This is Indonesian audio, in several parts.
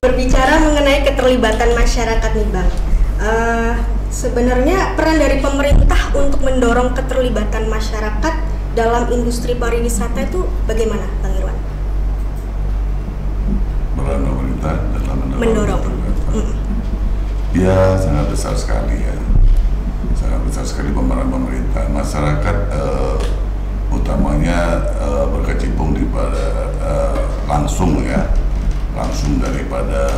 Berbicara mengenai keterlibatan masyarakat nih Bang, sebenarnya peran dari pemerintah untuk mendorong keterlibatan masyarakat dalam industri pariwisata itu bagaimana, Bang Irwan? Peran pemerintah dalam mendorong. Ya, sangat besar sekali ya, sangat besar sekali pemeran pemerintah. Masyarakat utamanya berkecimpung daripada langsung daripada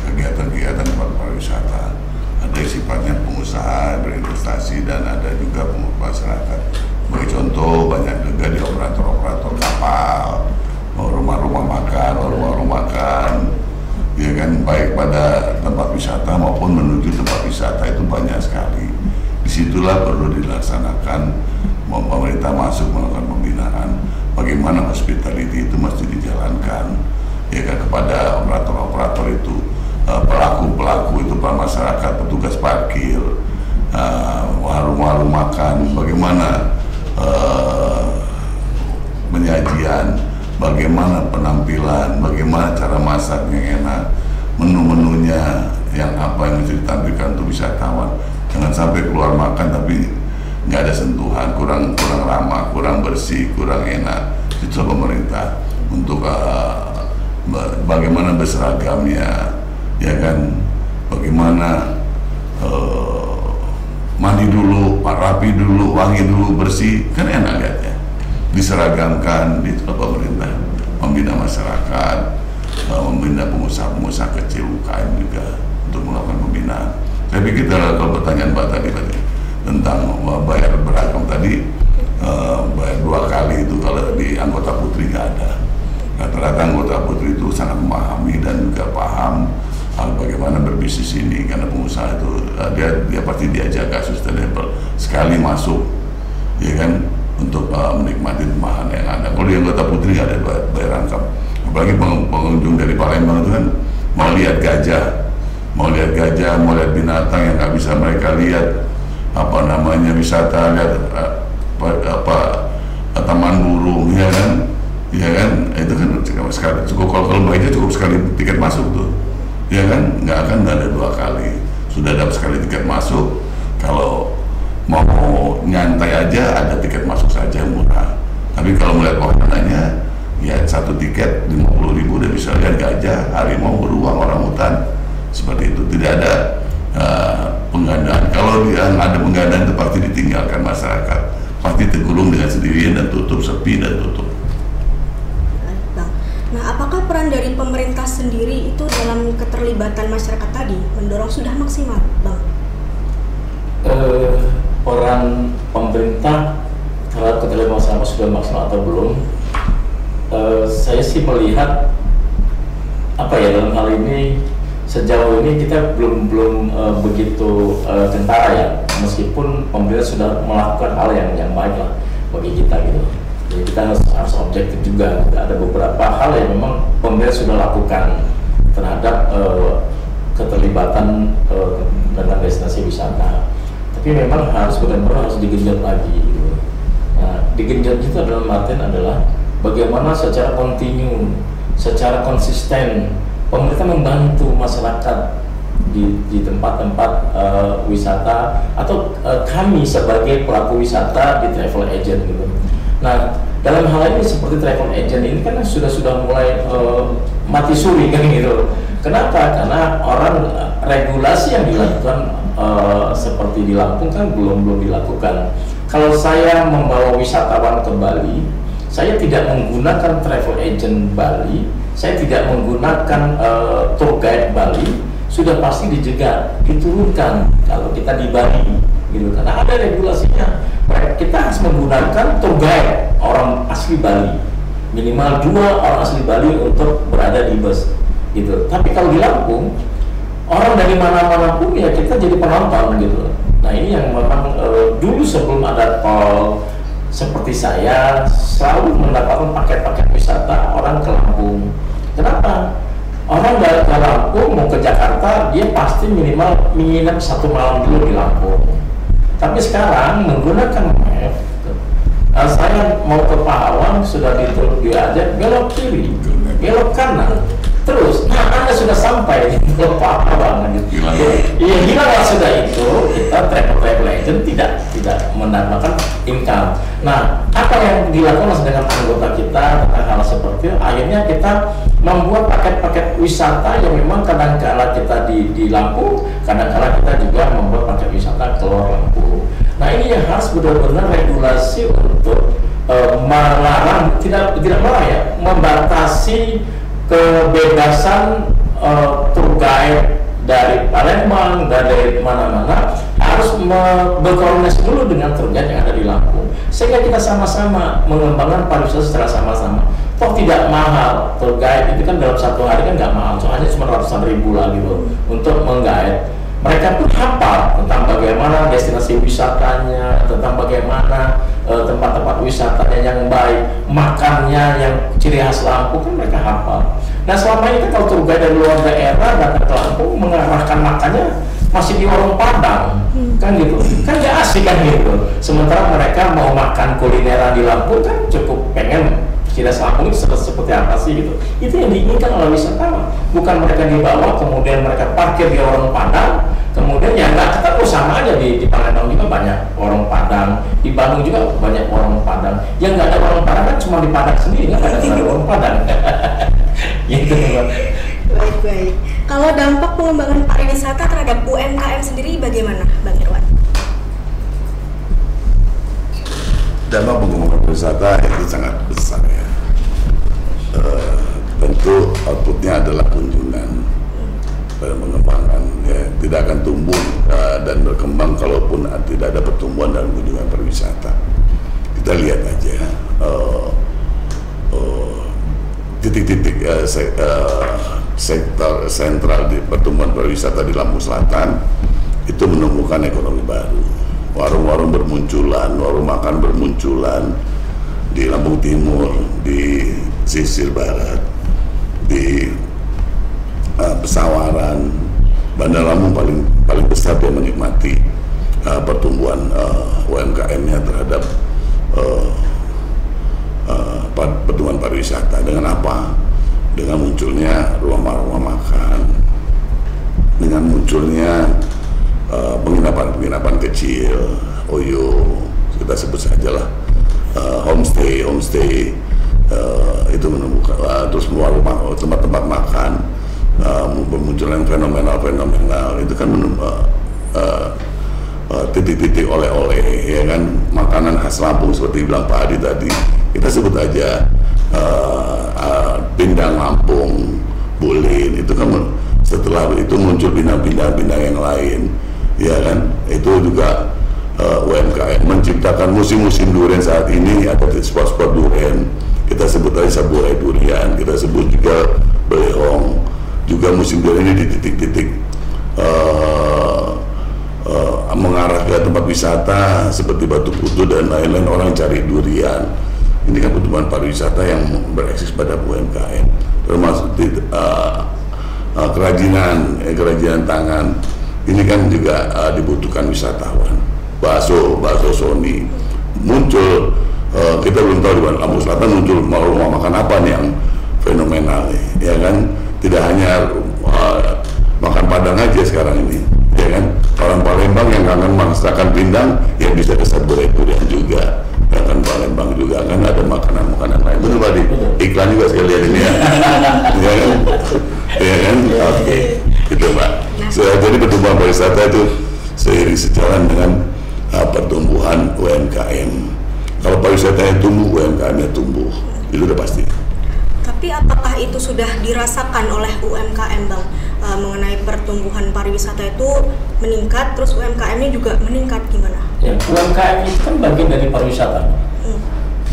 kegiatan-kegiatan pariwisata. Ada yang sifatnya pengusaha berinvestasi dan ada juga masyarakat. Bagi contoh, banyak juga di operator-operator kapal, rumah-rumah makan, ya kan, baik pada tempat wisata maupun menuju tempat wisata itu banyak sekali. Disitulah perlu dilaksanakan, pemerintah masuk melakukan pembinaan bagaimana hospitality itu mesti dijalankan, ya kan, kepada operator-operator itu, pelaku-pelaku itu, para masyarakat, petugas parkir, warung-warung makan, bagaimana penyajian, bagaimana penampilan, bagaimana cara masak yang enak, menu-menunya yang apa yang mesti ditampilkan untuk wisatawan. Jangan sampai keluar makan tapi nggak ada sentuhan, kurang ramah, kurang bersih, kurang enak. Itu pemerintah untuk bagaimana berseragamnya, ya kan, bagaimana mandi dulu, rapi dulu, wangi dulu, bersih, kan enak lihatnya. Diseragamkan, itu pemerintah membina masyarakat, membina pengusaha-pengusaha kecil, UKM juga untuk melakukan pembinaan. Saya pikir kalau pertanyaan Mbak tadi tentang bayar beragam tadi, bayar 2 kali itu kalau di anggota putri nggak ada. Rata-rata anggota putri itu sangat memahami dan juga paham bagaimana berbisnis ini, karena pengusaha itu dia pasti dia jaga sustainable. Sekali masuk, ya kan, untuk menikmati rumahan yang ada. Kalau di anggota putri nggak ada bayar rangkap. Apalagi pengunjung dari Palembang itu kan mau lihat gajah, mau lihat binatang yang nggak bisa mereka lihat, wisata, lihat taman burung, ya kan, itu kan cukup kalau aja cukup sekali tiket masuk tuh, ya kan, nggak ada 2 kali, sudah dapat sekali tiket masuk. Kalau mau nyantai aja ada tiket masuk saja murah, tapi kalau melihat wahananya ya 1 tiket 50.000 udah bisa lihat gajah, harimau, beruang, orangutan, seperti itu. Tidak ada penggandaan. Kalau ada penggandaan itu pasti ditinggalkan masyarakat, pasti tergulung dengan sendirian dan tutup, sepi dan tutup. Nah, apakah peran dari pemerintah sendiri itu dalam keterlibatan masyarakat tadi mendorong sudah maksimal, Bang? Peran pemerintah terhadap keterlibatan masyarakat sudah maksimal atau belum? Saya sih melihat dalam hal ini sejauh ini kita belum begitu kentara ya, meskipun pemerintah sudah melakukan hal yang baik lah bagi kita gitu. Jadi kita harus objektif juga. Ada beberapa hal yang memang pemerintah sudah lakukan terhadap keterlibatan dengan destinasi wisata. Tapi memang benar-benar harus digenjot lagi gitu. Nah, digenjot itu dalam artian adalah bagaimana secara kontinu, secara konsisten pemerintah membantu masyarakat di tempat-tempat wisata atau kami sebagai pelaku wisata di travel agent gitu. Nah, dalam hal ini seperti travel agent ini kan sudah mulai mati suri kan gitu. Kenapa? Karena regulasi yang dilakukan seperti di Lampung kan belum dilakukan. Kalau saya membawa wisatawan ke Bali, saya tidak menggunakan travel agent Bali, saya tidak menggunakan tour guide Bali, sudah pasti dijegat, diturunkan kalau kita di Bali gitu. Karena ada regulasinya, kita harus menggunakan tour guide orang asli Bali, minimal 2 orang asli Bali untuk berada di bus gitu. Tapi kalau di Lampung, orang dari mana-mana pun ya kita jadi penonton gitu. Nah, ini yang memang dulu sebelum ada tol, seperti saya selalu mendapatkan paket-paket wisata orang ke Lampung. Kenapa? Orang dari Lampung mau ke Jakarta, dia pasti minimal menginap 1 malam dulu di Lampung. Tapi sekarang menggunakan map, saya mau ke Pahawang, sudah diajak belok kiri, belok kanan. terus. Nah, Anda sudah sampai di apa banget gitu. Iya, hilang sudah itu, kita travel agent tidak mendapatkan income. Nah, apa yang dilakukan dengan anggota kita tentang hal seperti itu? Akhirnya kita membuat paket-paket wisata yang memang kadang-kala kita di Lampung, kadang-kala kita juga membuat paket wisata keluar Lampung. Nah, ini yang harus benar-benar regulasi untuk melarang, tidak melarang ya, membatasi kebebasan tour guide dari Palembang dan dari mana-mana harus berkoordinasi dulu dengan tour guide yang ada di Lampung, sehingga kita sama-sama mengembangkan pariwisata secara sama-sama. Toh tidak mahal, tour guide itu kan dalam satu hari kan nggak mahal, soalnya cuma ratusan ribu lah gitu untuk meng-guide. Mereka pun hafal tentang bagaimana destinasi wisatanya, tentang bagaimana tempat-tempat wisatanya yang baik, makannya yang ciri khas Lampung kan mereka hafal. Nah, selama ini kan kalau tour guide dari luar daerah datang ke Lampung mengarahkan makannya masih di warung Padang, kan gitu, kan gak asik kan gitu. Sementara mereka mau makan kulineran di Lampung kan cukup pengen ciri khas Lampung itu seperti apa sih gitu. Itu yang diinginkan oleh wisatawan, bukan mereka dibawa kemudian mereka parkir di warung Padang, kemudian ya nggak ketemu. Sama aja di Palembang juga banyak warung Padang, di Bandung juga banyak warung Padang. Yang nggak ada warung Padang kan cuma di Padang sendiri, nggak ada warung Padang. Gitu. Baik. Kalau dampak pengembangan pariwisata terhadap UMKM sendiri bagaimana, Bang Irwan? Dampak pengembangan pariwisata itu sangat besar ya. Tentu outputnya adalah kunjungan. Pengembangan ya, tidak akan tumbuh dan berkembang kalaupun tidak ada pertumbuhan dalam kunjungan pariwisata. Kita lihat aja titik-titik sektor sentral di pertumbuhan pariwisata di Lampung Selatan itu menemukan ekonomi baru. Warung-warung bermunculan, warung makan bermunculan di Lampung Timur, di sisir barat, di Pesawaran. Bandar Lampung paling besar dia menikmati pertumbuhan UMKM-nya terhadap pertumbuhan pariwisata. Dengan apa? Dengan munculnya rumah-rumah makan, dengan munculnya penginapan kecil, OYO, kita sebut saja lah, homestay, itu menemukan, terus tempat-tempat makan, bermunculan fenomenal itu kan titik-titik oleh-oleh, ya kan, makanan khas Lampung seperti bilang Pak Adi tadi. Kita sebut aja pindang Lampung, bulin, itu kan setelah itu muncul bidang-bidang yang lain, ya kan, itu juga UMKM menciptakan musim-musim durian. Saat ini ada spot-spot durian, kita sebut aja Saburai durian, kita sebut juga Belehong, juga musim durian ini di titik-titik mengarah ke tempat wisata seperti Batu Putu dan lain-lain, orang cari durian. Ini kan pertumbuhan pariwisata yang bereksis pada UMKM, termasuk kerajinan tangan. Ini kan juga dibutuhkan wisatawan. Bakso Sony muncul, kita belum tahu di Lampung Selatan muncul rumah makan apa nih yang fenomenal, ya kan? Tidak hanya makan Padang aja sekarang ini, ya kan? Orang Palembang yang kangen masakan pindang, ya bisa ke Saburai durian juga. Kan Palembang juga kan ada makanan lain. Betul Pak Di? Iklan juga saya lihat ini ya. Ya kan? Ya kan? Oke. Gitu Pak. Jadi pertumbuhan pariwisata itu seiring sejalan dengan pertumbuhan UMKM. Kalau pariwisatanya tumbuh, UMKM-nya tumbuh. Itu udah pasti. Tapi apakah itu sudah dirasakan oleh UMKM, Bang? Mengenai pertumbuhan pariwisata itu meningkat, terus UMKM-nya juga meningkat, gimana? Ya, UMKM itu kan bagian dari pariwisata.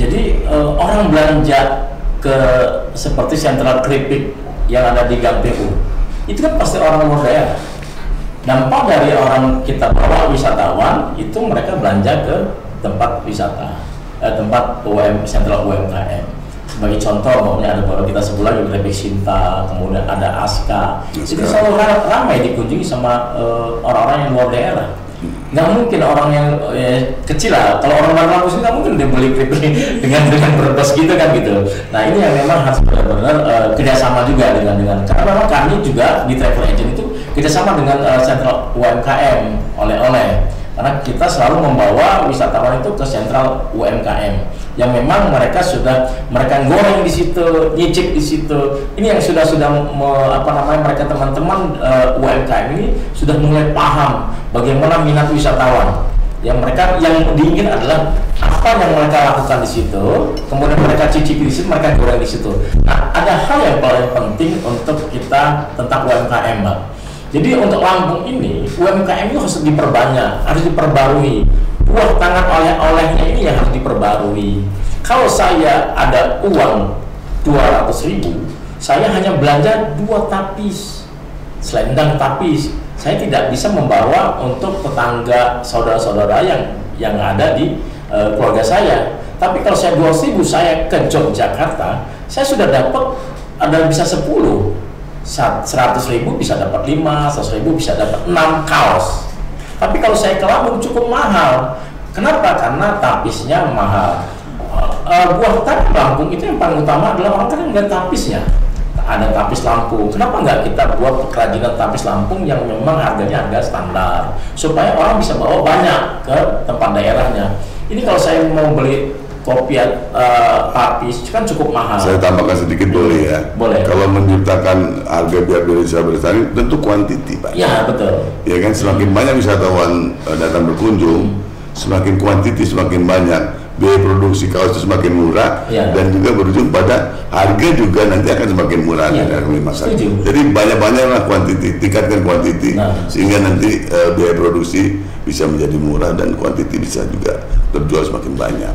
Jadi orang belanja ke seperti sentral keripik yang ada di Gang PU, itu kan pasti orang luar daerah. Dampak dari orang kita bawa wisatawan itu mereka belanja ke tempat wisata, tempat sentral UMKM. Sebagai contoh, maksudnya ada baru kita sebut lagi Keripik Sinta, kemudian ada Aska. Itu selalu ramai dikunjungi sama orang-orang yang luar daerah. Nggak mungkin orang yang kecil lah, kalau orang baru langsung nggak mungkin dia beli dengan berbes gitu kan gitu. Nah ini yang memang harus benar-benar kerjasama juga dengan karena memang kami juga di travel agent itu kerjasama dengan sentral UMKM oleh-oleh, karena kita selalu membawa wisatawan itu ke sentral UMKM yang memang mereka goreng di situ, nyicip di situ. Ini yang sudah mereka teman-teman UMKM ini sudah mulai paham bagaimana minat wisatawan. Yang diingin adalah apa yang mereka lakukan di situ, kemudian mereka cicipi di situ, mereka goreng di situ. Nah, ada hal yang paling penting untuk kita tentang UMKM, Mbak. Jadi untuk Lampung ini UMKM itu harus diperbanyak, harus diperbarui. Buah tangan oleh-olehnya ini yang harus diperbarui. Kalau saya ada uang 200.000, saya hanya belanja 2 tapis selendang tapis. Saya tidak bisa membawa untuk tetangga, saudara-saudara yang ada di keluarga saya. Tapi kalau saya 200.000, saya ke Yogyakarta, saya sudah dapat bisa 10. 100.000 bisa dapat 5, 100.000 bisa dapat 6 kaos. Tapi kalau saya ke Lampung cukup mahal. Kenapa? Karena tapisnya mahal. Buah tangan Lampung itu yang paling utama adalah orang kan melihat tapisnya. Ada tapis Lampung. Kenapa nggak kita buat kerajinan tapis Lampung yang memang harganya harga standar, supaya orang bisa bawa banyak ke tempat daerahnya. Ini kalau saya mau beli kopi tapis kan cukup mahal. Saya tambahkan sedikit boleh ya? Boleh. Kalau menciptakan harga biar bisa bersaing, tentu kuantiti, Pak. Ya, betul. Ya kan, semakin banyak wisatawan datang berkunjung, semakin kuantiti semakin banyak, biaya produksi kaos itu semakin murah, dan juga berujung pada harga juga nanti akan semakin murah dari masyarakat. Jadi banyak-banyaklah kuantiti, tingkatkan kuantiti, sehingga nanti biaya produksi bisa menjadi murah dan kuantiti bisa juga terjual semakin banyak.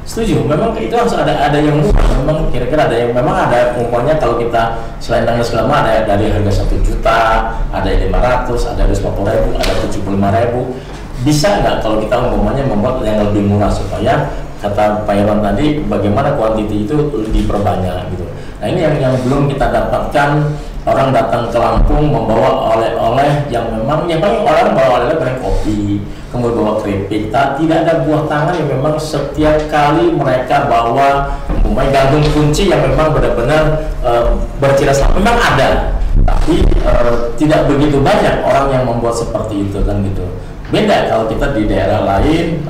Setuju, memang itu harus ada yang murah. Memang kira-kira ada yang memang ada umpamanya kalau kita selendangnya segala ada dari harga 1 juta, ada 500, ada 250.000, ada 75.000. Bisa nggak kalau kita umpamanya membuat yang lebih murah supaya kata Pak Irwan tadi bagaimana kuantiti itu diperbanyak gitu. Nah ini yang belum kita dapatkan. Orang datang ke Lampung membawa oleh-oleh yang memang paling orang bawa oleh-oleh barang kopi, kemudian bawa keripik. Tidak ada buah tangan yang memang setiap kali mereka bawa gantung kunci yang memang benar-benar berciri khas. Memang ada, tapi tidak begitu banyak orang yang membuat seperti itu kan gitu. Beda kalau kita di daerah lain,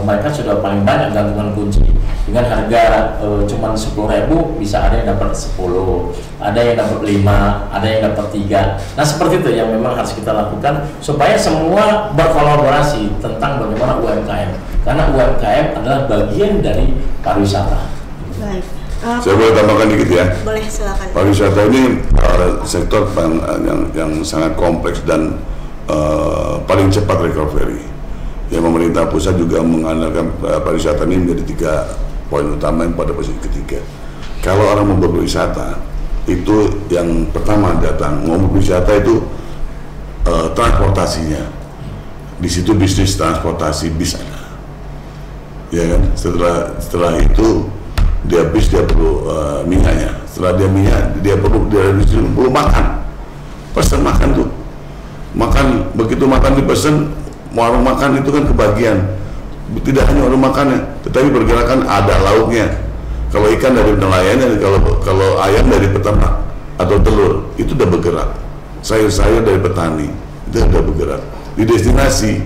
mereka sudah paling banyak gantungan kunci dengan harga cuma 10.000, bisa ada yang dapat 10, ada yang dapat 5, ada yang dapat 3. Nah seperti itu yang memang harus kita lakukan supaya semua berkolaborasi tentang bagaimana UMKM, karena UMKM adalah bagian dari pariwisata. Baik. Saya boleh tambahkan dikit ya? Boleh, silakan. Pariwisata ini sektor yang sangat kompleks dan paling cepat recovery. Yang pemerintah pusat juga mengandalkan pariwisata ini menjadi 3 poin utama yang pada posisi ketiga. Kalau orang mau berwisata, itu yang pertama datang mau berwisata itu transportasinya. Di situ bisnis transportasi bis ada, ya kan? Setelah itu dia perlu minyaknya. Setelah dia minyak, dia perlu makan. Pesan makan tuh. Makan, begitu makan dipesan, warung makan itu kan kebagian. Tidak hanya warung makannya, tetapi pergerakan ada lauknya. Kalau ikan dari nelayan, kalau ayam dari peternak atau telur, itu udah bergerak. Sayur-sayur dari petani, itu udah bergerak. Di destinasi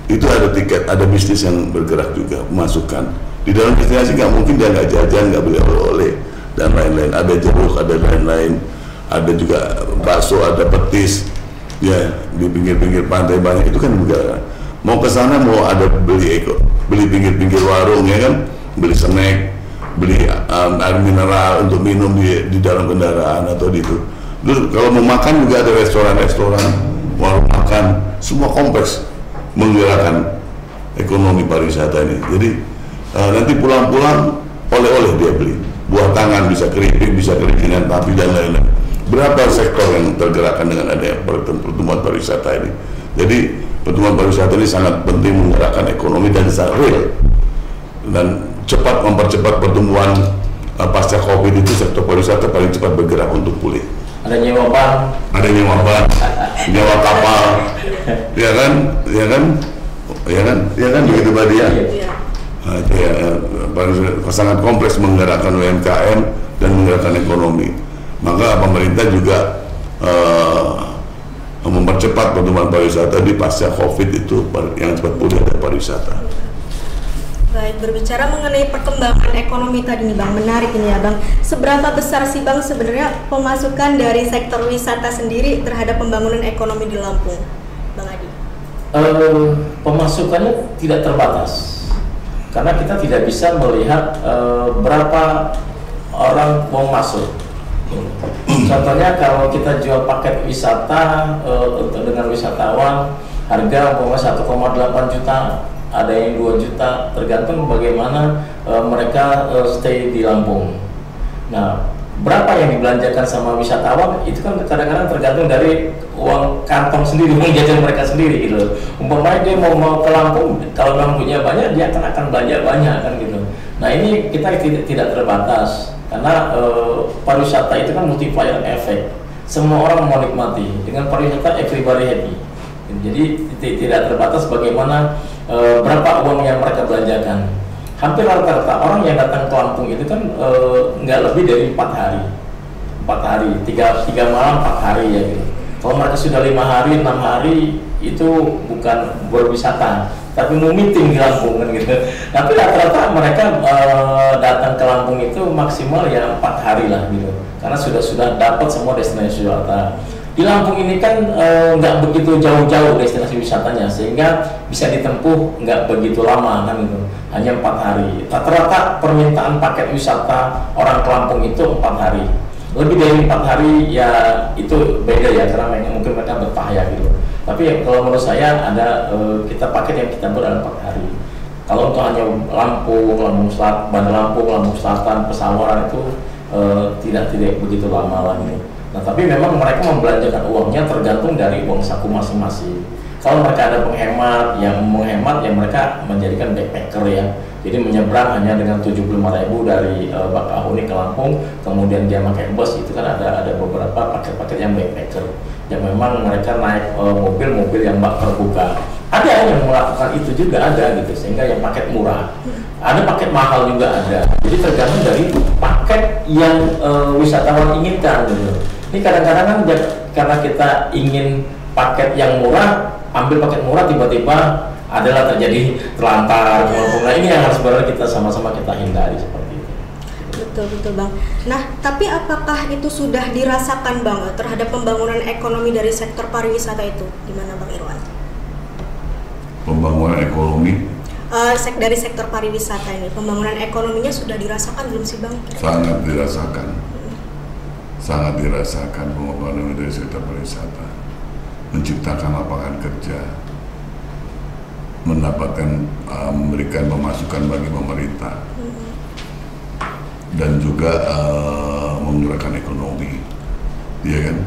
itu ada tiket, ada bisnis yang bergerak juga, masukkan. Di dalam destinasi nggak mungkin dia nggak jajan, nggak beli oleh-oleh dan lain-lain. Ada jeruk, ada lain-lain, ada juga bakso, ada petis. Ya, di pinggir-pinggir pantai banyak itu kan juga. Mau ke sana mau ada beli pinggir-pinggir warung ya kan, beli snack, beli air mineral untuk minum di dalam kendaraan atau di itu. Terus kalau mau makan juga ada restoran, warung makan, semua kompleks menggerakkan ekonomi pariwisata ini. Jadi nanti pulang-pulang oleh-oleh dia beli, buah tangan, bisa keripik, bisa kerikingan tapi dan lain-lain. Berapa sektor yang tergerakkan dengan adanya pertumbuhan pariwisata ini. Jadi pertumbuhan pariwisata ini sangat penting menggerakkan ekonomi dan real dan mempercepat pertumbuhan pasca COVID itu sektor pariwisata paling cepat bergerak untuk pulih. Ada nyewa ban. nyawa kapal, ya kan, begitu Mbak Dia. Iya. Nah, itu ya, sangat kompleks menggerakkan UMKM dan menggerakkan ekonomi. Maka pemerintah juga mempercepat pertumbuhan pariwisata di pasca COVID itu yang cepat pulih dari pariwisata. Baik, berbicara mengenai perkembangan ekonomi tadi nih Bang, menarik ini ya Bang. Seberapa besar sih Bang sebenarnya pemasukan dari sektor wisata sendiri terhadap pembangunan ekonomi di Lampung, Bang Adi? Pemasukannya tidak terbatas, karena kita tidak bisa melihat berapa orang mau masuk. Contohnya kalau kita jual paket wisata untuk dengan wisatawan, harga umpamanya 1,8 juta, ada yang 2 juta, tergantung bagaimana mereka stay di Lampung. Nah, berapa yang dibelanjakan sama wisatawan itu kan kadang-kadang tergantung dari uang kantong sendiri, uang jajan mereka sendiri gitu. Umpamanya dia mau ke Lampung, kalau Lampungnya banyak, dia akan belanja banyak kan gitu. Nah, ini kita tidak terbatas, karena pariwisata itu kan multiplier effect. Semua orang mau nikmati. Dengan pariwisata everybody happy. Jadi tidak terbatas bagaimana berapa uang yang mereka belanjakan. Hampir rata-rata orang yang datang ke Lampung itu kan nggak lebih dari 4 hari, 3 malam 4 hari ya gitu. Kalau mereka sudah 5 hari, 6 hari itu bukan berwisata, tapi mau meeting di Lampung kan gitu. Tapi rata-rata mereka datang ke Lampung itu maksimal ya 4 hari lah gitu, karena sudah dapat semua destinasi wisata. Di Lampung ini kan nggak begitu jauh-jauh destinasi wisatanya, sehingga bisa ditempuh nggak begitu lama kan gitu, hanya 4 hari. Rata-rata permintaan paket wisata orang ke Lampung itu 4 hari. Lebih dari 4 hari ya itu beda ya, karena mungkin mereka betah ya gitu. Tapi kalau menurut saya ada kita paket yang kita buat dalam 4 hari. Kalau untuk hanya Lampung Selatan, Bandar Lampung, Lampung Selatan, Pesawaran itu tidak begitu lama lagi. Nah, tapi memang mereka membelanjakan uangnya tergantung dari uang saku masing-masing. Kalau mereka ada penghemat yang mereka menjadikan backpacker ya. Jadi menyeberang hanya dengan 75.000 dari Bakahuni ke Lampung, kemudian dia pakai bus, itu kan ada beberapa paket-paket yang backpacker. Yang memang mereka naik mobil-mobil yang bak terbuka. Ada yang melakukan itu juga ada gitu, sehingga yang paket murah. Ada paket mahal juga ada. Jadi tergantung dari paket yang wisatawan inginkan gitu. Ini kadang-kadang kan karena kita ingin paket yang murah, ambil paket murah, tiba-tiba adalah terjadi terlantar. Nah, ini yang harus sebenarnya kita sama-sama kita hindari seperti itu. Betul Bang. Nah, tapi apakah itu sudah dirasakan Bang terhadap pembangunan ekonomi dari sektor pariwisata itu? Gimana Bang Irwan? Pembangunan ekonomi? Dari sektor pariwisata ini, pembangunan ekonominya sudah dirasakan belum sih Bang? Sangat dirasakan. Sangat dirasakan pembangunan dari sektor pariwisata, menciptakan lapangan kerja, memberikan pemasukan bagi pemerintah, dan juga menggerakkan ekonomi, ya kan?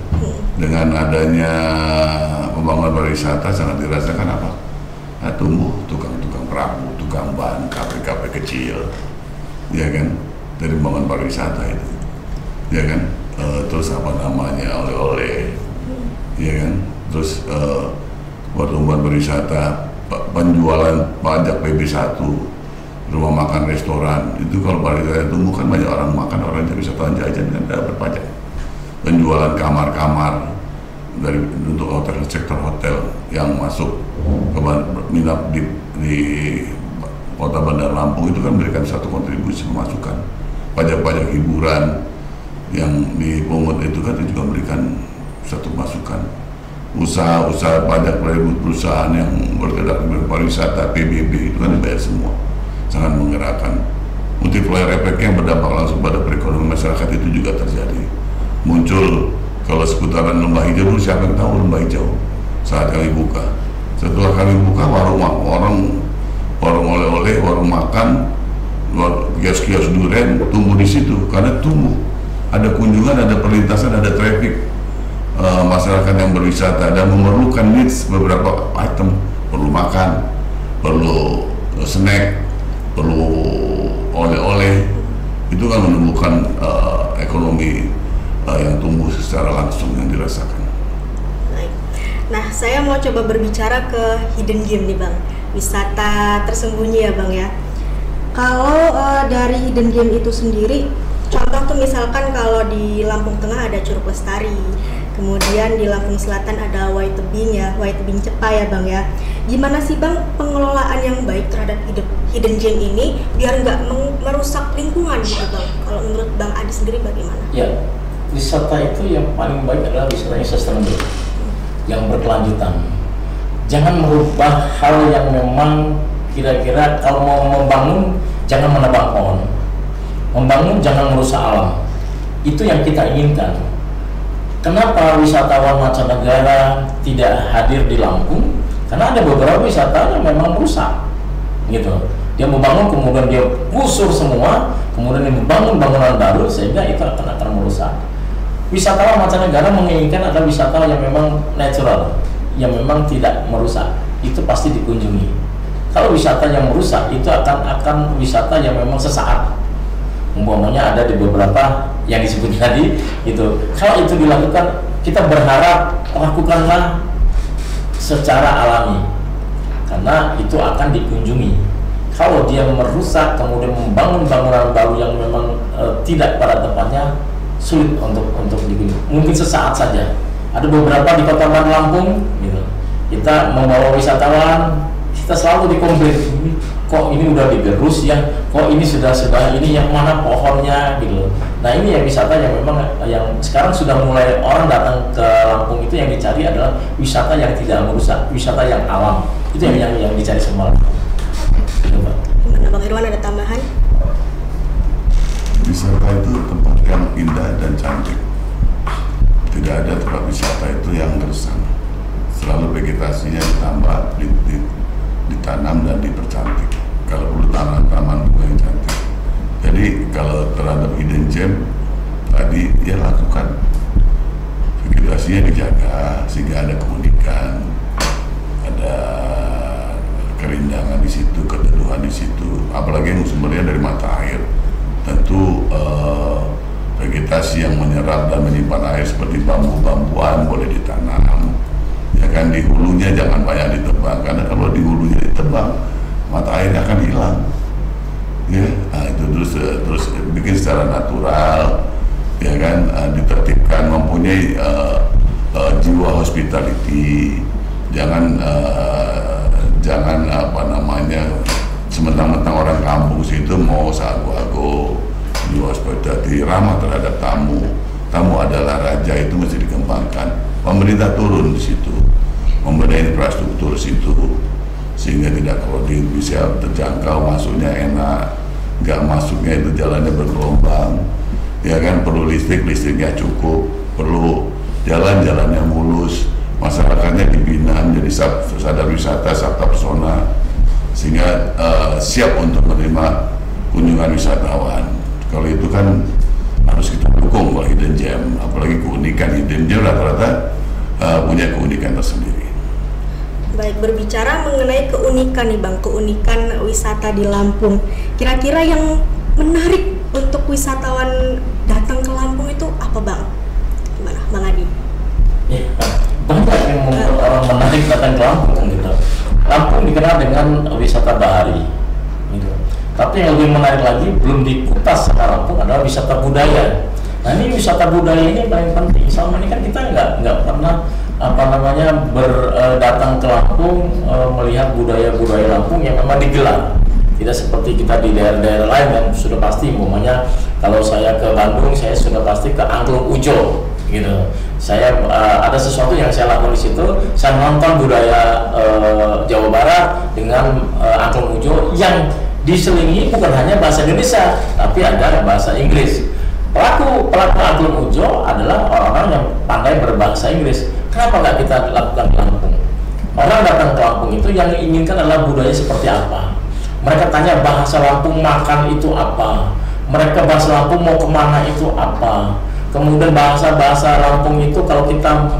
Dengan adanya pembangunan pariwisata sangat dirasakan apa? Nah, tumbuh tukang-tukang perahu, tukang ban, kafe-kafe kecil, ya kan? Dari pembangunan pariwisata itu, ya kan? Terus apa namanya, oleh-oleh, ya kan? Terus pertumbuhan pariwisata, penjualan pajak PB1, rumah makan, restoran, itu kalau pariwisata tumbuh kan banyak orang makan, orang wisatawan jajan kan dapat pajak. Penjualan kamar-kamar dari untuk hotel, sektor hotel yang masuk ke minat di kota Bandar Lampung itu kan memberikan satu kontribusi pemasukan. Pajak-pajak hiburan yang dipungut itu kan juga memberikan satu masukan. Usaha-usaha pajak dari perusahaan yang bergerak di pariwisata, PBB itu kan dibayar semua, sangat menggerakkan. Multiplier effect yang berdampak langsung pada perekonomian masyarakat itu juga terjadi. Muncul kalau seputaran Lembah Hijau, dulu siapa yang tahu Lembah Hijau saat kami buka. Setelah kami buka, warung oleh-oleh, warung makan, kios-kios durian tumbuh di situ karena tumbuh. Ada kunjungan, ada perlintasan, ada traffic masyarakat yang berwisata dan memerlukan needs beberapa item, perlu makan, perlu snack, perlu oleh-oleh, itu kan menumbuhkan ekonomi yang tumbuh secara langsung yang dirasakan. Baik. Nah, saya mau coba berbicara ke hidden gem nih Bang, wisata tersembunyi ya Bang ya. Kalau dari hidden gem itu sendiri, contoh tuh misalkan kalau di Lampung Tengah ada Curug Lestari, kemudian di Lampung Selatan ada Way Tebing ya, Way Tebing Cepa ya Bang ya. Gimana sih Bang pengelolaan yang baik terhadap hidden gem ini biar nggak merusak lingkungan gitu Bang? Kalau menurut Bang Adi sendiri bagaimana? Ya, wisata itu yang paling baik adalah wisata yang sustainable, yang berkelanjutan. Jangan merubah hal yang memang kira-kira kalau mau membangun jangan menebang pohon, membangun jangan merusak alam. Itu yang kita inginkan. Kenapa wisatawan mancanegara tidak hadir di Lampung? Karena ada beberapa wisata yang memang merusak, gitu. Dia membangun kemudian dia gusur semua, kemudian dia membangun bangunan baru sehingga itu akan merusak. Wisatawan mancanegara menginginkan ada wisata yang memang natural, yang memang tidak merusak, itu pasti dikunjungi. Kalau wisata yang merusak itu akan wisata yang memang sesaat. Umpamanya ada di beberapa yang disebut tadi itu. Kalau itu dilakukan, kita berharap lakukanlah secara alami, karena itu akan dikunjungi. Kalau dia merusak kemudian membangun bangunan baru yang memang tidak pada tempatnya, sulit untuk dikunjungi. Mungkin sesaat saja. Ada beberapa di Kota Lampung, gitu. Kita membawa wisatawan, kita selalu dikomplain, kok ini udah digerus ya, kok ini sudah ini yang mana pohonnya gitu. Nah ini ya wisata yang memang yang sekarang sudah mulai orang datang ke Lampung itu yang dicari adalah wisata yang tidak merusak, wisata yang alam. Itu yang dicari semua. Gimana Bang Irwan, ada tambahan? Wisata itu tempat yang indah dan cantik. Tidak ada tempat wisata itu yang gersang. Selalu vegetasinya ditambah, ditanam dan dipercantik. Kalau perlu taman-taman bunga yang cantik. Jadi kalau terhadap hidden gem tadi ya lakukan, vegetasinya dijaga sehingga ada keunikan, ada kerindangan di situ, keteduhan di situ. Apalagi yang sumbernya dari mata air. Tentu vegetasi yang menyerap dan menyimpan air seperti bambu-bambuan boleh ditanam. Ya kan, di hulunya jangan banyak ditebang, karena kalau di hulunya ditebang mata airnya akan hilang. Ya, nah, itu terus bikin secara natural, ya kan, ditertibkan, mempunyai jiwa hospitality. Jangan apa namanya sementang-mentang orang kampung situ mau sagu-agu. Jiwa hospitality, ramah terhadap tamu. Tamu adalah raja, itu mesti dikembangkan. Pemerintah turun di situ, membenahi infrastruktur situ sehingga tidak crowded, bisa terjangkau, masuknya enak, nggak masuknya itu jalannya bergelombang, ya kan. Perlu listriknya cukup, perlu jalan yang mulus, masyarakatnya dibina menjadi sadar wisata, sabta pesona, sehingga siap untuk menerima kunjungan wisatawan. Kalau itu kan harus kita dukung kalau hidden gem, apalagi keunikan hidden gem rata-rata punya keunikan tersendiri. Baik, berbicara mengenai keunikan nih Bang, keunikan wisata di Lampung. Kira-kira yang menarik untuk wisatawan datang ke Lampung itu apa Bang? Gimana Bang Adi? Ya, banyak yang membuat orang menarik datang ke Lampung gitu. Lampung dikenal dengan wisata bahari gitu. Tapi yang lebih menarik lagi, belum dikupas sama Lampung adalah wisata budaya. Nah ini wisata budaya ini paling penting. Selama ini kan kita nggak pernah datang ke Lampung melihat budaya Lampung yang memang digelar. Tidak seperti kita di daerah-daerah lain yang sudah pasti, umpamanya kalau saya ke Bandung, saya sudah pasti ke Angklung Ujo gitu. Saya ada sesuatu yang saya lakukan di situ. Saya nonton budaya Jawa Barat dengan Angklung Ujo yang diselingi bukan hanya bahasa Indonesia, tapi ada bahasa Inggris. Pelaku Angklung Ujo adalah orang-orang yang pandai berbahasa Inggris. Kenapa nggak kita lakukan di Lampung? Orang datang ke Lampung itu yang diinginkan adalah budaya seperti apa. Mereka tanya bahasa Lampung makan itu apa. Mereka bahasa Lampung mau kemana itu apa. Kemudian bahasa Lampung itu kalau kita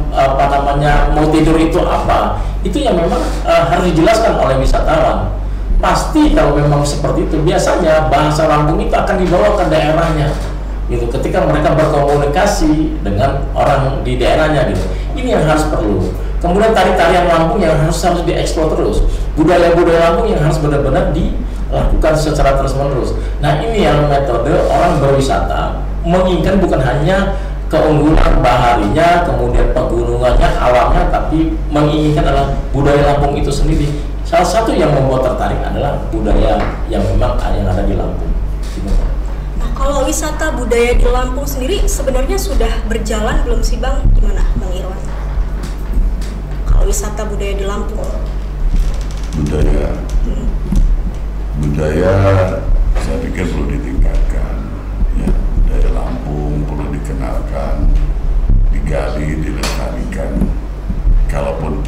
mau tidur itu apa. Itu yang memang harus dijelaskan oleh wisatawan. Pasti kalau memang seperti itu, biasanya bahasa Lampung itu akan dibawa ke daerahnya gitu, ketika mereka berkomunikasi dengan orang di daerahnya gitu. Ini yang harus perlu. kemudian tari-tarian Lampung yang harus dieksplor terus, budaya-budaya Lampung yang harus benar-benar dilakukan secara terus-menerus. Nah, ini yang metode orang berwisata menginginkan bukan hanya keunggulan baharinya, kemudian pegunungannya, alamnya, tapi menginginkan adalah budaya Lampung itu sendiri. Salah satu yang membuat tertarik adalah budaya yang memang yang ada di Lampung. Nah, kalau wisata budaya di Lampung sendiri sebenarnya sudah berjalan belum sih Bang? Gimana Bang Irwan? Kalau wisata budaya di Lampung? Budaya saya pikir perlu ditingkatkan. Ya, budaya Lampung perlu dikenalkan, digali, dilestarikan. Kalaupun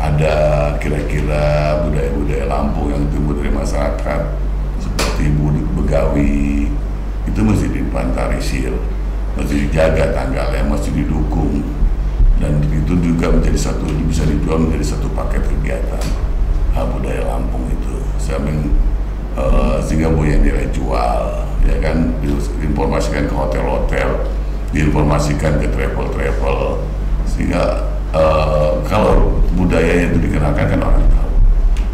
ada kira-kira budaya-budaya Lampung yang tumbuh dari masyarakat seperti buduk Begawi, itu mesti diinventarisir, mesti dijaga tanggalnya, mesti didukung, dan itu juga menjadi bisa dijual menjadi satu paket kegiatan budaya Lampung itu, sehingga punya nilai jual, ya kan, diinformasikan ke hotel-hotel, diinformasikan ke travel-travel, sehingga kalau budaya itu dikenalkan kan orang tahu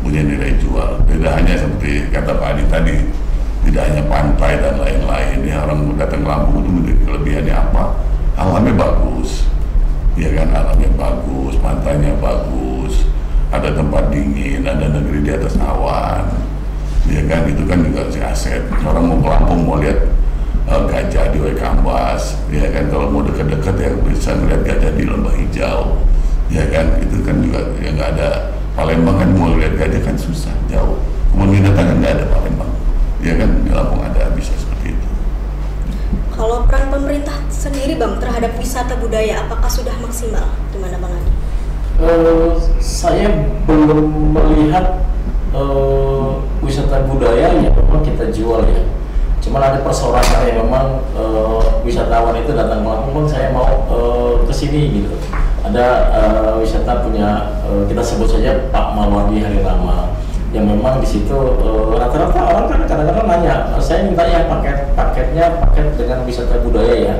punya nilai jual. Tidak hanya seperti kata Pak Adi tadi, tidak hanya pantai dan lain-lain. Ya, orang datang ke Lampung itu memiliki kelebihannya apa? Alamnya bagus, ya kan, alamnya bagus, pantainya bagus, ada tempat dingin, ada negeri di atas awan, ya kan, itu kan juga si aset. Orang mau ke Lampung mau lihat gajah di Waikambas, ya kan, kalau mau dekat-dekat ya bisa melihat gajah di Lembah Hijau, ya kan, itu kan juga ya nggak ada. Palembang kan mau lihat gajah kan susah, jauh, kemudian binatang kan nggak ada Palembang, ya kan, di Lampung ada, bisa seperti itu. Kalau peran pemerintah sendiri Bang terhadap wisata budaya apakah sudah maksimal? Gimana Bang Adi? Saya belum melihat wisata budaya yang memang kita jual ya. Cuman ada persoalan yang memang wisatawan itu datang ke Lampung, saya mau ke sini gitu. Ada wisata punya kita sebut saja Pak Malwadi Hari Rama, yang memang di situ rata-rata orang kan kadang-kadang nanya, saya minta ya paketnya dengan wisata budaya ya.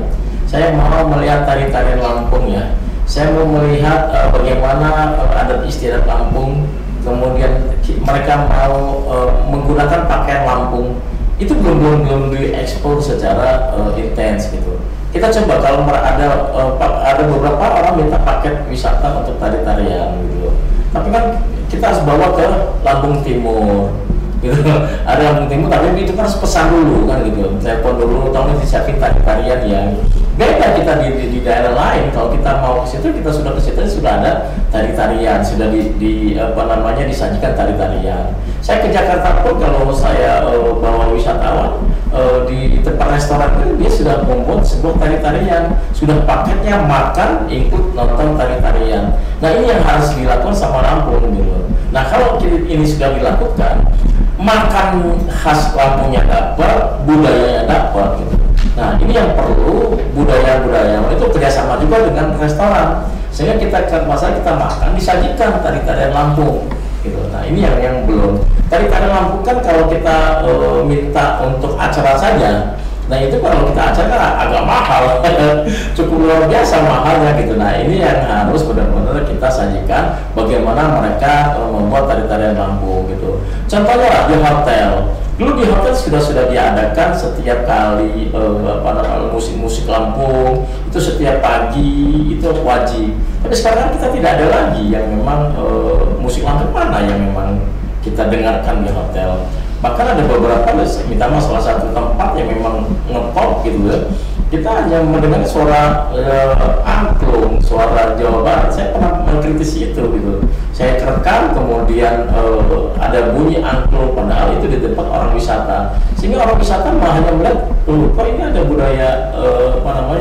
Saya mau melihat tari-tarian Lampung ya. Saya mau melihat bagaimana adat istiadat Lampung, kemudian mereka mau menggunakan pakaian Lampung. Itu belum diekspor secara intens gitu. Kita coba kalau ada beberapa orang minta paket wisata untuk tari-tarian gitu. Tapi kan kita harus bawa ke Lampung Timur gitu. Ada Lampung Timur, tapi itu kan harus pesan dulu kan gitu. Telepon dulu, tolong disiapin tari-tarian yang beda kita di daerah lain. Kalau kita mau ke situ, kita sudah ke situ sudah ada tari-tarian, sudah disajikan tari-tarian. Saya ke Jakarta pun kalau saya bawa wisatawan di tempat restoran itu dia sudah membuat sebuah tari-tarian, sudah paketnya makan ikut nonton tari-tarian. Nah, ini yang harus dilakukan sama Lampung gitu. Nah, kalau ini sudah dilakukan, makan khas Lampungnya dapat, budayanya dapat gitu. Nah, ini yang perlu budaya-budaya itu kerjasama juga dengan restoran, sehingga kita ke pasar kita makan disajikan tari-tarian Lampung gitu. Nah, ini yang belum. Tari-tarian Lampung kan kalau kita minta untuk acara saja, nah itu kalau kita acara agak mahal, cukup luar biasa mahalnya gitu. Nah, ini yang harus benar-benar kita sajikan bagaimana mereka membuat tari-tarian Lampung gitu. Contohnya lah di hotel. Dulu di hotel sudah diadakan setiap kali musik-musik Lampung itu setiap pagi itu wajib. Tapi sekarang kita tidak ada lagi yang memang musik Lampung mana yang memang kita dengarkan di hotel. Bahkan ada beberapa, misalnya salah satu tempat yang memang ngepop gitu ya, kita hanya mendengar suara angklung, suara Jawa Barat. Saya pernah mengkritisi itu gitu. Saya rekam, kemudian ada bunyi angklung, padahal itu di tempat orang wisata. Sehingga orang wisata malah hanya melihat, kok ini ada budaya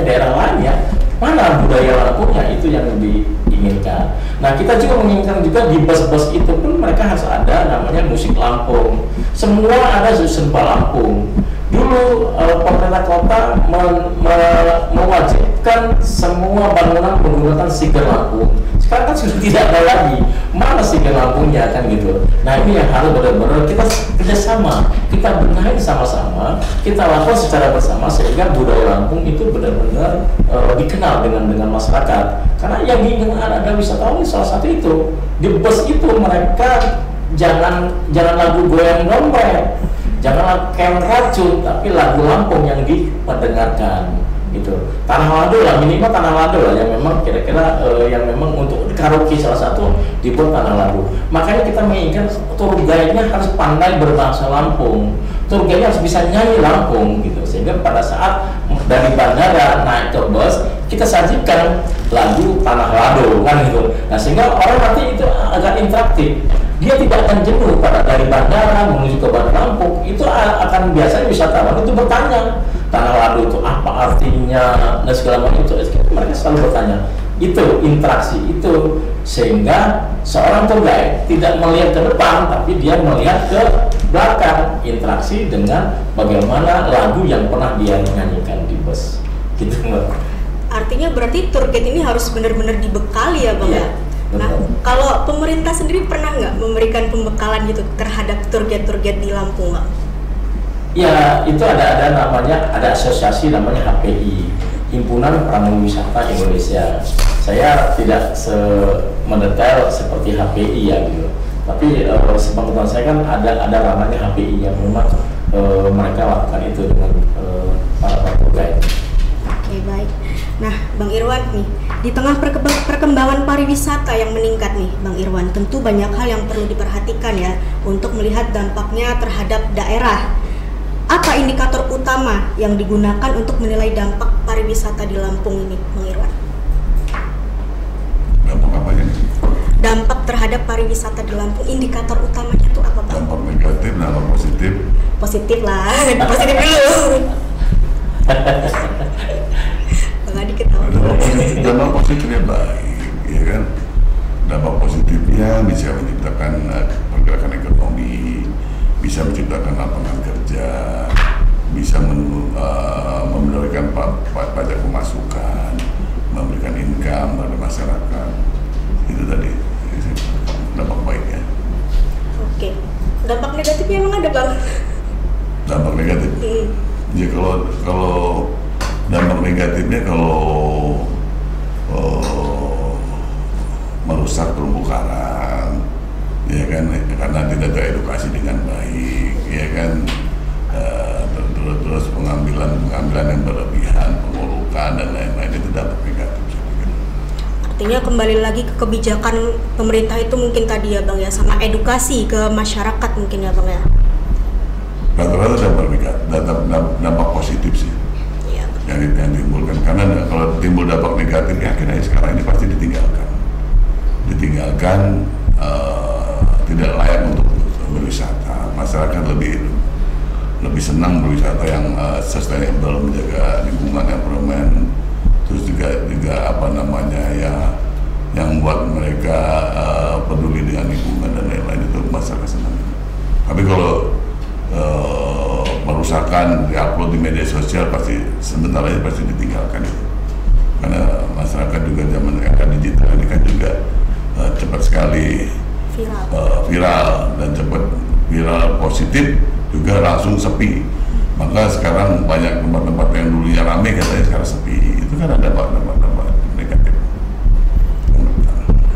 daerah lain ya. Mana budaya Lampungnya, itu yang diinginkan. Nah, kita juga menginginkan juga di bus-bus itu pun mereka harus ada namanya musik Lampung. Semua ada serba Lampung. Dulu pemerintah kota mewajibkan semua bangunan menggunakan stiker Lampung. Sekarang kan sudah tidak ada lagi. mana sih ke Lampungnya kan gitu. Nah ini yang harus benar-benar kita kerjasama, kita benahi sama-sama, kita lakukan secara bersama sehingga budaya Lampung itu benar-benar dikenal dengan masyarakat. Karena yang diinginkan ada wisatawan salah satu itu di bus itu mereka jangan lagu goyang dompet, jangan lagu racun, tapi lagu Lampung yang diperdengarkan gitu. Tanah Lado lah, minimal Tanah Lado lah yang memang kira-kira yang memang untuk karaoke salah satu dibuat Tanah Lado. Makanya kita menginginkan tour guide-nya harus pandai berbahasa Lampung, tour guide-nya harus bisa nyanyi Lampung gitu, sehingga pada saat dari bandara naik ke bus kita sajikan lagu Tanah Lado kan gitu. Nah sehingga orang nanti itu agak interaktif, dia tidak akan jenuh pada dari bandara menuju ke Bandar Lampung. Itu akan biasanya wisatawan itu bertanya Tanah Lado itu apa artinya dan segala macam itu mereka selalu bertanya. Itu interaksi itu sehingga seorang tour guide tidak melihat ke depan tapi dia melihat ke belakang, interaksi dengan bagaimana lagu yang pernah dia nyanyikan di bus gitu Mbak. Artinya berarti tour guide ini harus benar-benar dibekali ya Bang ya? Nah, kalau pemerintah sendiri pernah nggak memberikan pembekalan gitu terhadap tour guide di Lampung, Bang? Ya, itu ada namanya, ada asosiasi namanya HPI, Himpunan Pramu Wisata Indonesia. Saya tidak mendetail seperti HPI ya gitu. Tapi sepengetahuan saya kan ada ranahnya HPI yang memang mereka lakukan itu dengan para tour guide. Oke, baik. Nah, Bang Irwan nih, di tengah perkembangan pariwisata yang meningkat nih, Bang Irwan, tentu banyak hal yang perlu diperhatikan ya untuk melihat dampaknya terhadap daerah. Apa indikator utama yang digunakan untuk menilai dampak pariwisata di Lampung ini, Bang Irwan? Dampak apa ini? Dampak terhadap pariwisata di Lampung, indikator utamanya itu apa, Bang? Dampak negatif, dampak positif. Positif lah, positif dulu. Bang Adi ketawa. Dampak positifnya baik, ya kan? Dampak positifnya bisa menciptakan pergerakan ekonomi, bisa menciptakan lapangan kerja, bisa memberikan pajak pemasukan, memberikan income pada masyarakat. Itu tadi dampak baiknya. Oke, dampak negatifnya emang ada Bang? Dampak negatif. Ya kalau dampak negatifnya kalau merusak terumbu karang, ya kan, karena tidak teredukasi dengan baik, ya kan, terus pengambilan yang berlebihan, pengurukan dan lain-lain, itu dampak negatif. Artinya kembali lagi ke kebijakan pemerintah itu mungkin tadi ya Bang ya, sama edukasi ke masyarakat mungkin ya Bang ya. Rata-rata dampak positif sih yang ditimbulkan, karena kalau timbul dampak negatif ya akhirnya sekarang ini pasti ditinggalkan, tidak layak untuk berwisata. Masyarakat lebih senang berwisata yang sustainable, menjaga lingkungan yang permanen, terus juga apa namanya ya, yang buat mereka peduli dengan lingkungan dan lain-lain, itu masyarakat senang. Tapi kalau perusakan diupload di media sosial pasti sebentar aja pasti ditinggalkan itu, karena masyarakat juga zaman era digital ini kan juga cepat sekali viral dan cepat viral positif juga langsung sepi. Maka sekarang banyak tempat-tempat yang dulunya ramai katanya sekarang sepi. Itu kan ada dampak negatif.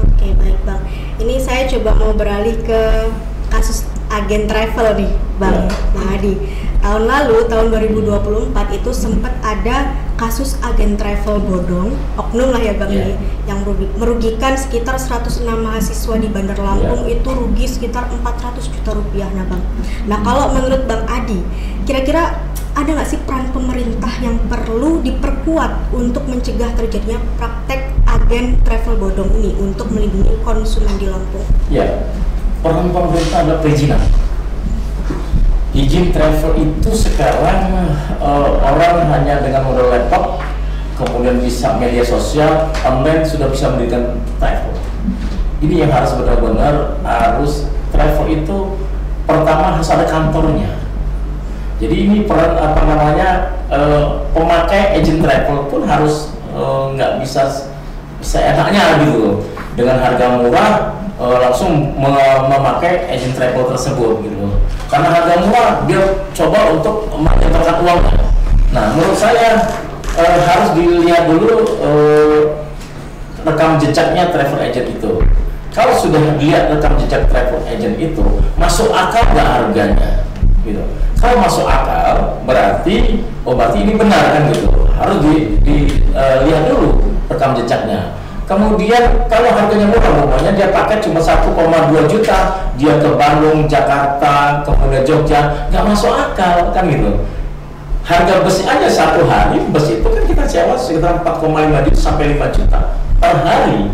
Oke, baik Bang. Ini saya coba mau beralih ke kasus agen travel nih Bang Adi. Tahun lalu, tahun 2024 itu sempat ada kasus agen travel bodong, oknum lah ya Bang ini, yang merugikan sekitar 106 mahasiswa di Bandar Lampung, itu rugi sekitar 400 juta rupiah nah Bang. Nah kalau menurut Bang Adi, kira-kira ada nggak sih peran pemerintah yang perlu diperkuat untuk mencegah terjadinya praktek agen travel bodong ini untuk melindungi konsumen di Lampung? Ya, peran pemerintah adalah perizinan. Izin travel itu sekarang orang hanya dengan modal laptop, kemudian bisa media sosial, online sudah bisa mendirikan travel. Ini yang harus benar-benar harus travel itu pertama harus ada kantornya. Jadi ini peran pemakai agent travel pun harus nggak bisa seenaknya gitu, dengan harga murah langsung memakai agent travel tersebut gitu. Karena harga murah, dia coba untuk menyetorkan uangnya. Nah, menurut saya harus dilihat dulu rekam jejaknya travel agent itu. Kalau sudah dilihat rekam jejak travel agent itu, masuk akal nggak harganya, gitu. Kalau masuk akal, berarti ini benar kan gitu. Harus dilihat dulu rekam jejaknya. Kemudian kalau harganya murah, umumnya dia pakai cuma 1,2 juta, dia ke Bandung, Jakarta, kemudian Jogja, nggak masuk akal kan gitu. Harga bus aja satu hari, bus itu kan kita sewa sekitar 4,5 juta sampai 5 juta per hari.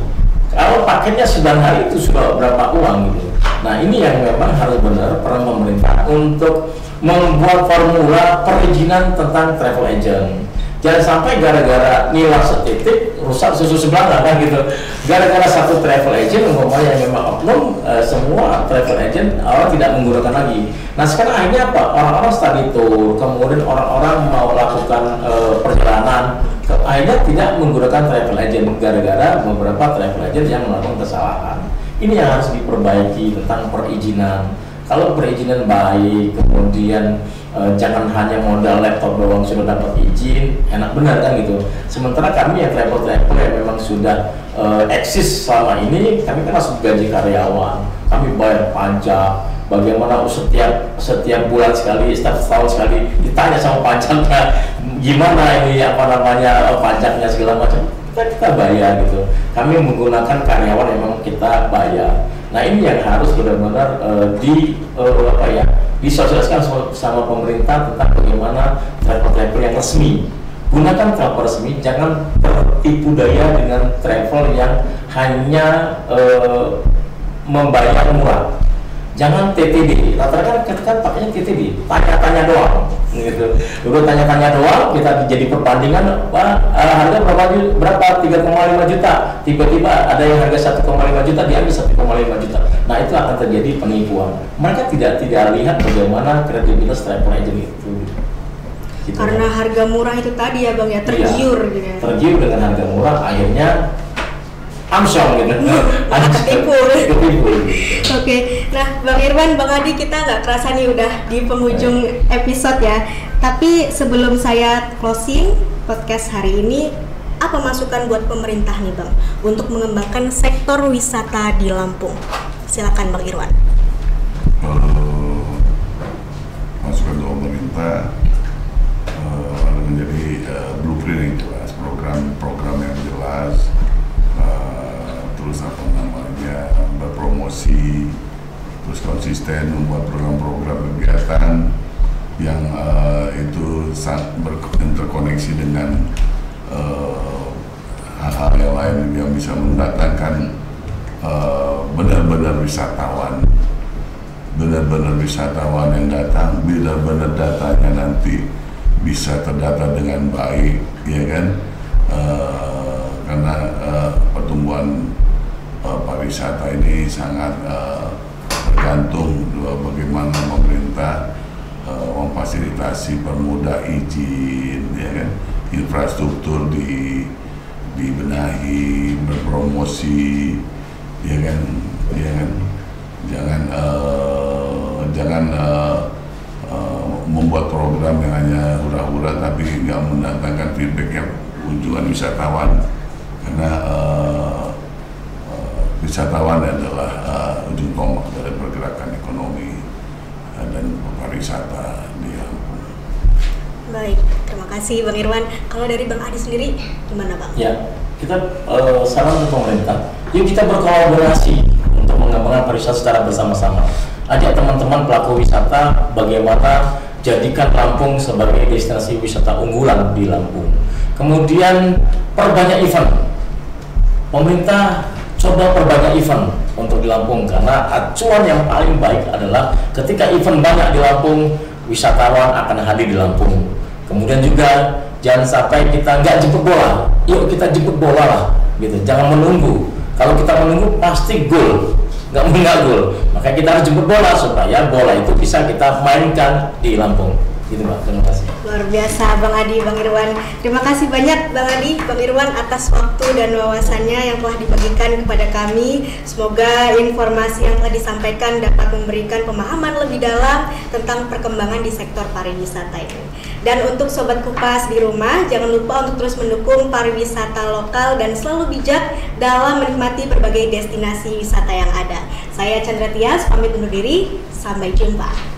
Kalau paketnya 9 hari itu sudah berapa uang gitu. Nah, ini yang memang harus benar peran pemerintah untuk membuat formula perizinan tentang travel agent. Jangan sampai gara-gara nilang setitik rusak susu sebelah kan gitu. Gara-gara satu travel agent umpamanya yang memang oknum, semua travel agent orang tidak menggunakan lagi. Nah, sekarang akhirnya apa? Orang-orang study tour, kemudian orang-orang mau lakukan perjalanan, akhirnya tidak menggunakan travel agent gara-gara beberapa travel agent yang melakukan kesalahan. Ini yang harus diperbaiki tentang perizinan. Kalau perizinan baik, kemudian jangan hanya modal laptop doang sudah dapat izin, enak benar kan gitu. Sementara kami yang travel yang memang sudah eksis selama ini, kami kan harus gaji karyawan, kami bayar pajak. Bagaimana setiap bulan sekali, setiap tahun sekali ditanya sama pajaknya, gimana ini pajaknya segala macam, kita bayar gitu. Kami menggunakan karyawan yang memang kita bayar. Nah, ini yang harus benar-benar disosialisasikan sama pemerintah tentang bagaimana travel yang resmi. Gunakan travel resmi, jangan tertipu daya dengan travel yang hanya membayar murah. Jangan TTD, rata-rata kan pakainya TTD, tanya-tanya doang gitu. Dulu tanya-tanya doang, kita jadi perbandingan, harga berapa 3,5 juta, tiba-tiba ada yang harga 1,5 juta, diambil 1,5 juta. Nah, itu akan terjadi penipuan. Mereka tidak lihat bagaimana kredibilitas travel agent itu. Gitu. Karena harga murah itu tadi ya Bang ya, tergiur gitu ya. Tergiur dengan harga murah, akhirnya amsyong gitu. Ketipu. Oke, nah Bang Irwan, Bang Adi, kita nggak kerasa nih udah di penghujung episode ya. Tapi sebelum saya closing podcast hari ini, apa masukan buat pemerintah nih Bang untuk mengembangkan sektor wisata di Lampung? Silakan Bang Irwan. Masukan untuk pemerintah menjadi blueprint yang jelas, program yang jelas. Terus berpromosi, terus konsisten membuat program-program kegiatan yang itu interkoneksi dengan hal-hal yang lain yang bisa mendatangkan benar-benar wisatawan yang datang, benar-benar datanya nanti bisa terdata dengan baik, ya kan? Karena pertumbuhan pariwisata ini sangat tergantung bagaimana pemerintah memfasilitasi, permudah izin, ya kan, infrastruktur dibenahi, berpromosi, ya kan, jangan membuat program yang hanya hura-hura tapi nggak mendatangkan feedback yang kunjungan wisatawan. Karena wisatawan adalah ujung tombak dari pergerakan ekonomi dan pariwisata di Lampung. Baik, terima kasih Bang Irwan. Kalau dari Bang Adi sendiri gimana Bang? Ya, kita saran untuk pemerintah, yuk kita berkolaborasi untuk mengembangkan pariwisata secara bersama-sama. Ajak teman-teman pelaku wisata bagaimana jadikan Lampung sebagai destinasi wisata unggulan di Lampung. Kemudian perbanyak event. Pemerintah coba perbanyak event untuk di Lampung, karena acuan yang paling baik adalah ketika event banyak di Lampung, wisatawan akan hadir di Lampung. Kemudian juga jangan sampai kita nggak jemput bola, yuk kita jemput bola lah, gitu. Jangan menunggu. Kalau kita menunggu pasti gol, nggak gol. Maka kita harus jemput bola supaya bola itu bisa kita mainkan di Lampung. Gitu Mbak, terima kasih. Luar biasa Bang Adi, Bang Irwan. Terima kasih banyak Bang Adi, Bang Irwan atas waktu dan wawasannya yang telah dibagikan kepada kami. Semoga informasi yang telah disampaikan dapat memberikan pemahaman lebih dalam tentang perkembangan di sektor pariwisata ini. Dan untuk Sobat Kupas di rumah, jangan lupa untuk terus mendukung pariwisata lokal dan selalu bijak dalam menikmati berbagai destinasi wisata yang ada. Saya Chandra Tias, pamit undur diri, sampai jumpa.